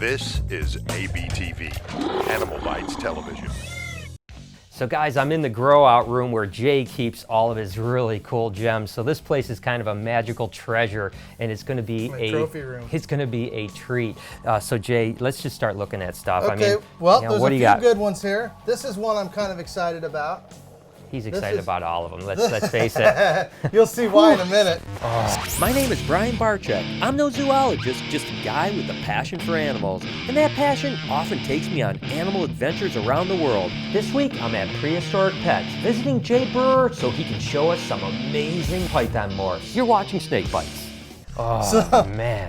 This is ABTV, Animal Bites Television. So guys, I'm in the grow out room where Jay keeps all of his really cool gems. So this place is kind of a magical treasure, and it's going to be trophy room. It's going to be a treat. So Jay, let's just start looking at stuff. Okay, I mean, well, you know, there's a few good ones here. This is one I'm kind of excited about. He's excited about all of them. Let's face it. You'll see why in a minute. My name is Brian Barczyk. I'm no zoologist, just a guy with a passion for animals. And that passion often takes me on animal adventures around the world. This week, I'm at Prehistoric Pets, visiting Jay Brewer so he can show us some amazing python morphs. You're watching Snake Bites. Oh, man.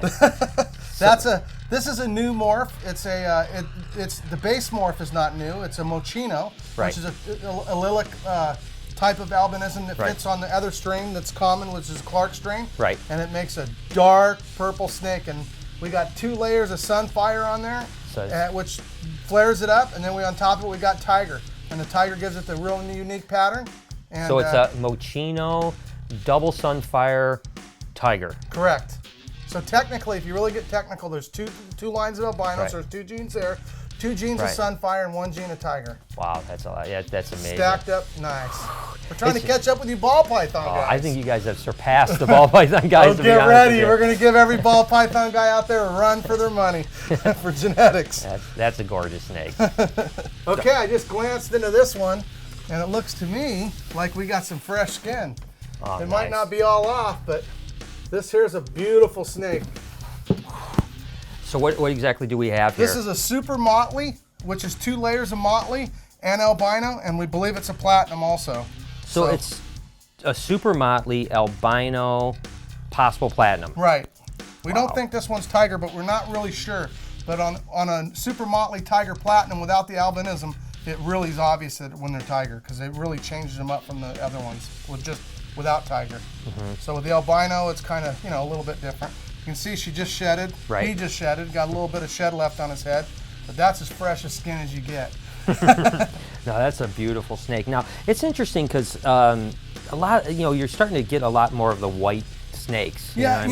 This is a new morph. It's the base morph is not new. It's a Mochino, which is a allylic type of albinism that fits on the other strain that's common, which is Clark strain. Right. And it makes a dark purple snake. And we got 2 layers of sunfire on there, which flares it up. And then on top of it, we got tiger. And the tiger gives it the real unique pattern. And, so it's a Mochino, double sunfire, tiger. Correct. So technically, if you really get technical, there's two lines of albinos. There's 2 genes there, 2 genes of sunfire and 1 gene of tiger. Wow, that's a lot. Yeah, that's amazing. Stacked up, nice. We're trying to catch up with you ball python guys. I think you guys have surpassed the ball python guys. Well, get ready. We're going to give every ball python guy out there a run for their money for genetics. That's a gorgeous snake. Okay, I just glanced into this one, and it looks to me like we got some fresh skin. Oh, it might not be all off, but this here's a beautiful snake. So what exactly do we have here? This is a super motley, which is 2 layers of motley and albino, and we believe it's a platinum also. So it's a super motley, albino, possible platinum. Right. We don't think this one's tiger, but we're not really sure. But on a super motley tiger platinum without the albinism, it really is obvious that when they're tiger, because it really changes them up from the other ones without tiger. So with the albino, it's kind of, a little bit different. You can see she just shedded. Right. He just shedded, got a little bit of shed left on his head, but that's as fresh a skin as you get. No, that's a beautiful snake. Now, it's interesting because a lot, you're starting to get a lot more of the white snakes. Yeah,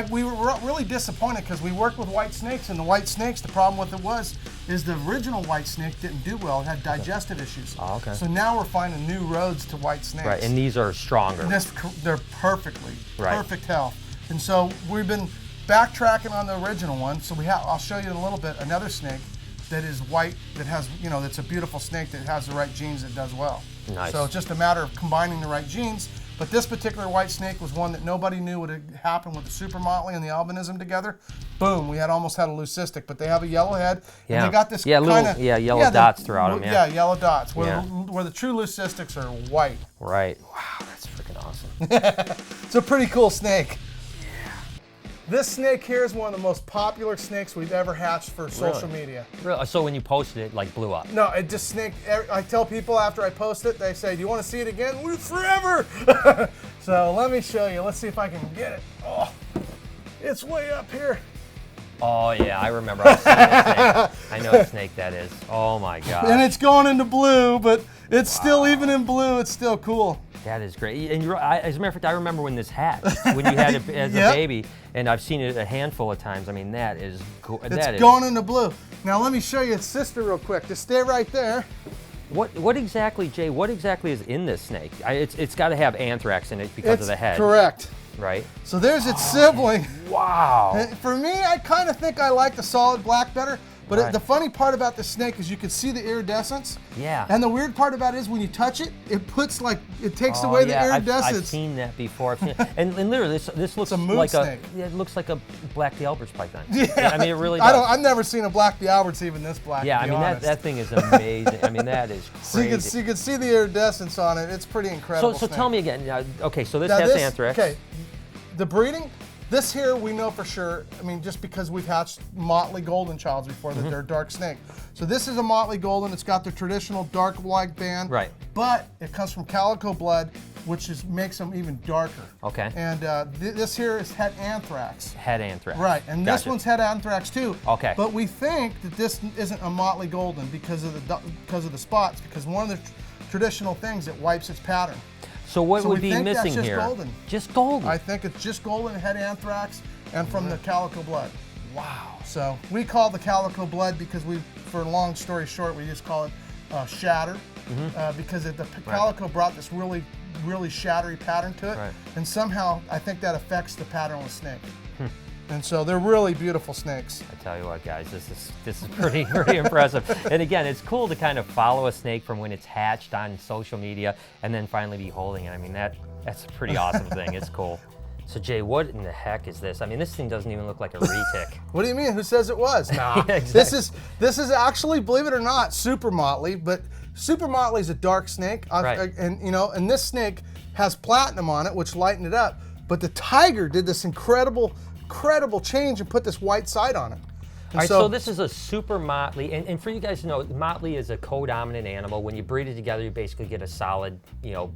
we were really disappointed because we worked with white snakes, and the white snakes, the problem with it is the original white snake didn't do well. It had digestive issues. Oh, okay. So now we're finding new roads to white snakes. Right, and these are stronger. And they're perfect health. And so we've been backtracking on the original one. So I'll show you in a little bit another snake that is white, that has, that's a beautiful snake that has the right genes that does well. Nice. So it's just a matter of combining the right genes. But this particular white snake was one that nobody knew would happen with the super motley and the albinism together. Boom, we almost had a leucistic, but they have a yellow head. Yeah. And they got this yellow dots throughout them. Yeah, yellow dots, where the true leucistics are white. Right. Wow, that's freaking awesome. It's a pretty cool snake. This snake here is one of the most popular snakes we've ever hatched for social media. Really? So when you posted it, like blew up? No, it just I tell people after I post it, they say, do you want to see it again? Forever! So let me show you. Let's see if I can get it. Oh, it's way up here. Oh yeah, I remember. I've seen that snake. I know what snake that is. Oh my God. And it's going into blue, but it's still, even in blue, it's still cool. That is great. And as a matter of fact, I remember when this hatched, when you had it as a baby, and I've seen it a handful of times. I mean, that is cool. It's going into blue. Now let me show you its sister real quick. Just stay right there. What exactly, Jay? What exactly is in this snake? It's got to have anthrax in it because of the head. Correct. Right. So there's its sibling. Wow. And for me, I kind of think I like the solid black better. But the funny part about the snake is you can see the iridescence. Yeah. And the weird part about it is when you touch it, it takes away the iridescence. I've seen that before. And literally, this looks like snake. It looks like a black D'Albert's python. Yeah. I mean, it really does. I've never seen a black D'Albert's even this black. Yeah, I mean that thing is amazing. I mean that is crazy. So you can see the iridescence on it. It's pretty incredible. So tell me again. Okay, so this has anthrax. Okay, the breeding. This here we know for sure, I mean, just because we've hatched motley golden childs before, that they're a dark snake. So this is a motley golden. It's got the traditional dark white band. Right. But it comes from calico blood, which makes them even darker. Okay. And this here is het anthrax. Het anthrax. Right, and this one's het anthrax too. Okay. But we think that this isn't a motley golden because of the spots, because one of the traditional things, it wipes its pattern. So what would be missing that's just here? Golden. Just golden. I think it's just golden, het anthrax, and from the calico blood. Wow. So we call the calico blood because for a long story short, we just call it shatter because the calico brought this really, really shattery pattern to it. Right. And somehow I think that affects the pattern with snake. And so they're really beautiful snakes. I tell you what, guys, this is pretty impressive. And again, it's cool to kind of follow a snake from when it's hatched on social media and then finally be holding it. I mean, that's a pretty awesome thing. It's cool. So Jay, what in the heck is this? I mean, this thing doesn't even look like a retic. What do you mean? Who says it was? Nah. Yeah, exactly. This is actually, believe it or not, super motley. But super motley is a dark snake, Right. and this snake has platinum on it, which lightened it up. But the tiger did this incredible change and put this white side on it. All right, so this is a super motley, and for you guys to know, motley is a co-dominant animal. When you breed it together, you basically get a solid,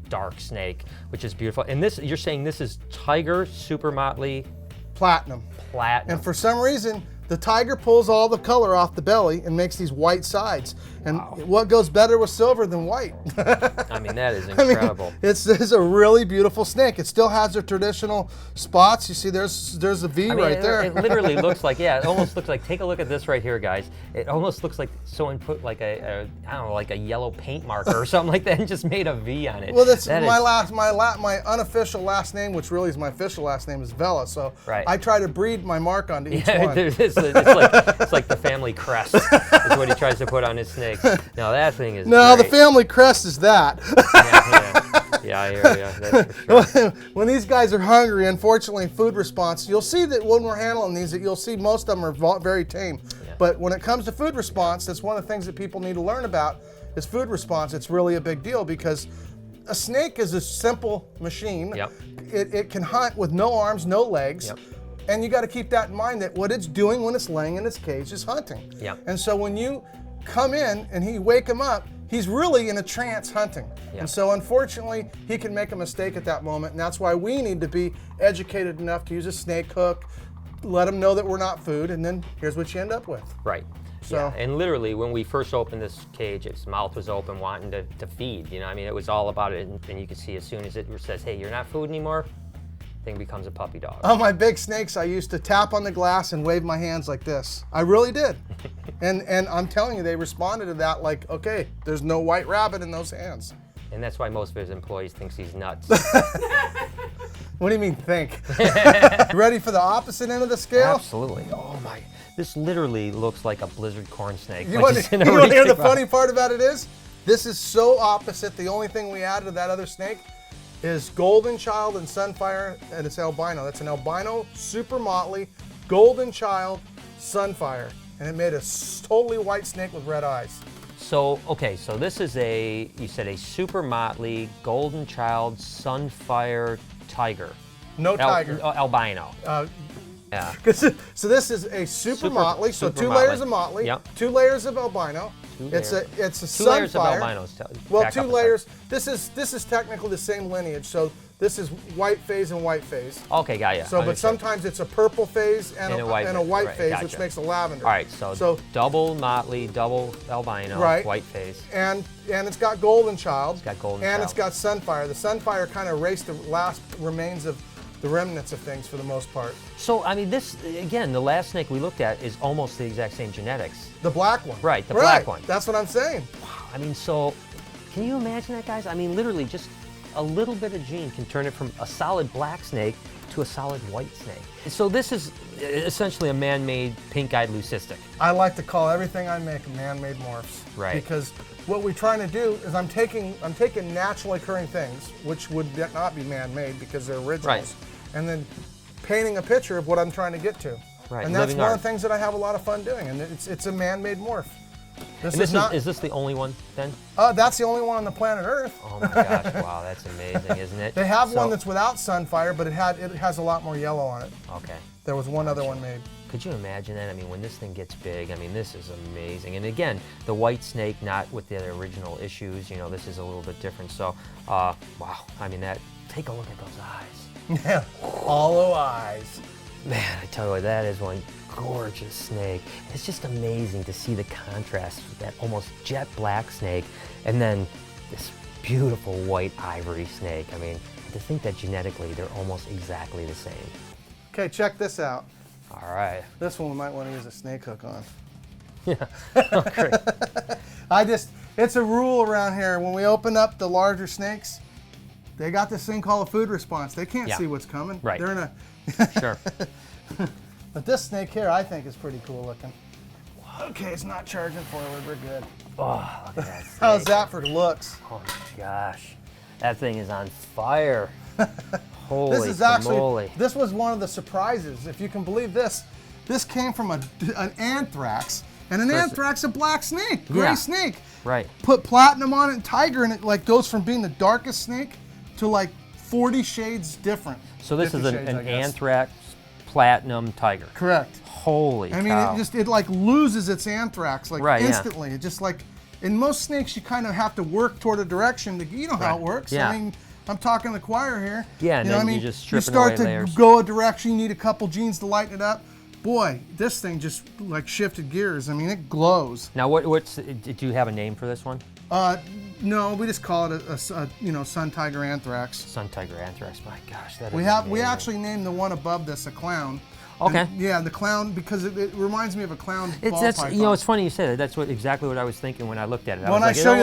dark snake, which is beautiful. And this, you're saying this is tiger, super motley, platinum. And for some reason, the tiger pulls all the color off the belly and makes these white sides. And what goes better with silver than white? I mean, that is incredible. It's a really beautiful snake. It still has the traditional spots. You see, there's a V right there. It literally looks like, it almost looks like, take a look at this right here, guys. It almost looks like someone put like I don't know, like a yellow paint marker or something like that and just made a V on it. Well, my unofficial last name, which really is my official last name, is Vela. So right. I try to breed my mark onto each one. It's like the family crest is what he tries to put on his snakes. Now that thing is No, great. the family crest is that. Yeah, I hear you. That's for sure. When these guys are hungry, unfortunately, food response, you'll see that when we're handling these, that you'll see most of them are very tame. Yeah. But when it comes to food response, that's one of the things that people need to learn about is food response. It's really a big deal because a snake is a simple machine. Yep. It can hunt with no arms, no legs. Yep. And you got to keep that in mind that what it's doing when it's laying in its cage is hunting. Yep. And so when you come in and you wake him up, he's really in a trance hunting. Yep. And so unfortunately, he can make a mistake at that moment. And that's why we need to be educated enough to use a snake hook, let them know that we're not food, and then here's what you end up with. Right. So, yeah. And literally, when we first opened this cage, its mouth was open, wanting to feed. I mean, it was all about it. And you can see as soon as it says, "Hey, you're not food anymore," thing becomes a puppy dog. on my big snakes, I used to tap on the glass and wave my hands like this. I really did. and I'm telling you, they responded to that like, okay, there's no white rabbit in those hands. And that's why most of his employees thinks he's nuts. What do you mean think? Ready for the opposite end of the scale? Absolutely. Oh my. This literally looks like a blizzard corn snake. You want to hear the funny part about it is? This is so opposite. The only thing we added to that other snake is golden child and sunfire, and it's albino. That's an albino, super motley, golden child, sunfire. And it made a totally white snake with red eyes. So, okay, so this is you said a super motley, golden child, sunfire tiger. No tiger. Albino. Yeah. So this is a super motley, so super two motley. layers of motley, Yep. 2 layers of albino. It's a Two sunfire. layers of albinos. Well, Back 2 up a layers. This is technically the same lineage. So this is white phase and white phase. second. Okay, got ya. So, but Understood. sometimes it's a purple phase and a white right, phase, gotcha. which makes a lavender. All right, so double motley, double albino, Right. white phase. And it's got golden child. It's got golden and child. it's got sunfire. The sunfire kind of erased the last remains of the remnants of things for the most part. So, I mean, this, again, the last snake we looked at is almost the exact same genetics. The black one. Right, the black one. That's what I'm saying. I mean, so, can you imagine that, guys? I mean, literally, just a little bit of gene can turn it from a solid black snake to a solid white snake. So this is essentially a man-made pink-eyed leucistic. I like to call everything I make man-made morphs. Right. Because what we're trying to do is I'm taking naturally occurring things, which would not be man-made because they're originals, Right. and then painting a picture of what I'm trying to get to. Right, And that's living one art. of the things that I have a lot of fun doing, and it's a man-made morph. And is this the only one, then? That's the only one on the planet Earth. Oh my gosh, wow, that's amazing, isn't it? They have one that's without sunfire, but it has a lot more yellow on it. Okay. There was one other one made. Could you imagine that? I mean, when this thing gets big, I mean, this is amazing. And again, the white snake, not with the original issues, this is a little bit different. So, wow, I mean, take a look at those eyes. Yeah, hollow eyes. Man, I tell you what, that is one gorgeous snake. It's just amazing to see the contrast with that almost jet black snake and then this beautiful white ivory snake. I mean, to think that genetically they're almost exactly the same. Okay, check this out. All right. This one we might want to use a snake hook on. Yeah. Oh, great. It's a rule around here. When we open up the larger snakes, they got this thing called a food response. They can't see what's coming. Right. They're in a. Sure. But this snake here, I think, is pretty cool looking. Okay, it's not charging forward. We're good. Oh, look at that snake. How's that for looks? Oh my gosh, that thing is on fire. Holy This is actually, moly. this was one of the surprises, if you can believe this. This came from an anthrax, and an anthrax, a black snake, gray snake. Right. Put platinum on it and tiger, and it like goes from being the darkest snake to like 40 shades different. So this is 50 an shades, I guess. anthrax platinum tiger. Correct. Holy I mean, cow. it like loses its anthrax like instantly. It just like, in most snakes, you kind of have to work toward a direction. You know how it works. Yeah. I mean, I'm talking the choir here. Yeah, and you know then what I mean? you just you stripping start away to layers. go a direction. You need a couple genes to lighten it up. Boy, this thing just like shifted gears. I mean, it glows. Now, did you have a name for this one? No, we just call it a sun tiger anthrax. Sun tiger anthrax. My gosh, that is We amazing. actually named the one above this a clown. Okay. And, yeah, the clown, because it reminds me of a clown ball That's python. it's funny you say that. That's exactly what I was thinking when I looked at it. When I show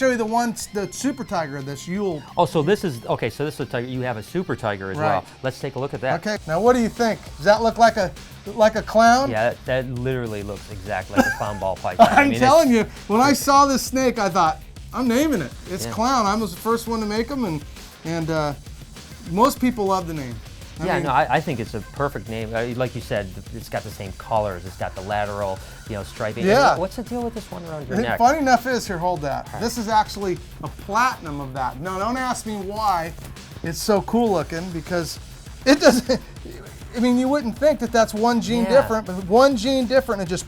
you the one, the super tiger, this you'll. Oh, so this is okay. So this is a tiger. You have a super tiger as well. Right. Let's take a look at that. Okay. Now, what do you think? Does that look like a clown? Yeah, that literally looks exactly like a clown ball python. I'm telling you, when I saw this snake, I thought, I'm naming it. It's clown. I was the first one to make them, and most people love the name. I think it's a perfect name. Like you said, it's got the same colors. It's got the lateral, striping. Yeah. What's the deal with this one around your neck? Funny enough is, here, hold that. This is actually a platinum of that. Now, don't ask me why it's so cool looking, because it doesn't. I mean, you wouldn't think that that's one gene different, but one gene different and just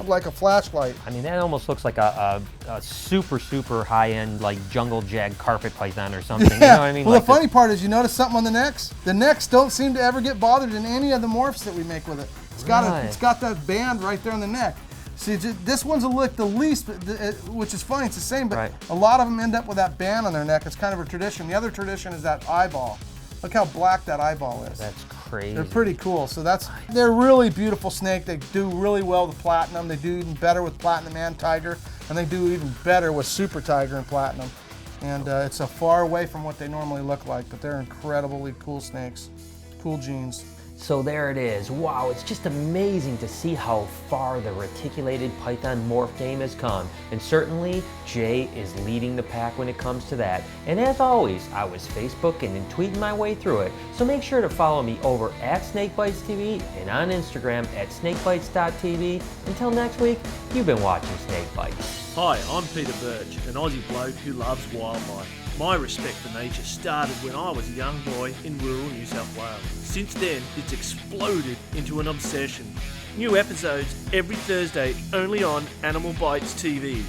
like a flashlight. I mean, that almost looks like a super, super high-end, like jungle jag carpet python or something. Yeah. You know what I mean? Well, like the funny part is, you notice something on the necks? The necks don't seem to ever get bothered in any of the morphs that we make with it. It's got that band right there on the neck. See, this one's the least, which is funny. It's the same, but a lot of them end up with that band on their neck. It's kind of a tradition. The other tradition is that eyeball. Look how black that eyeball is. That's crazy. They're pretty cool. So they're really beautiful snake. They do really well with platinum. They do even better with platinum and tiger, and they do even better with super tiger and platinum. And it's a far away from what they normally look like, but they're incredibly cool snakes, cool genes. So there it is. Wow, it's just amazing to see how far the reticulated python morph game has come. And certainly, Jay is leading the pack when it comes to that. And as always, I was Facebooking and tweeting my way through it. So make sure to follow me over at SnakeBytesTV and on Instagram at SnakeBytes.tv. Until next week, you've been watching Snake Bites. Hi, I'm Peter Birch, an Aussie bloke who loves wildlife. My respect for nature started when I was a young boy in rural New South Wales. Since then, it's exploded into an obsession. New episodes every Thursday only on AnimalBytesTV.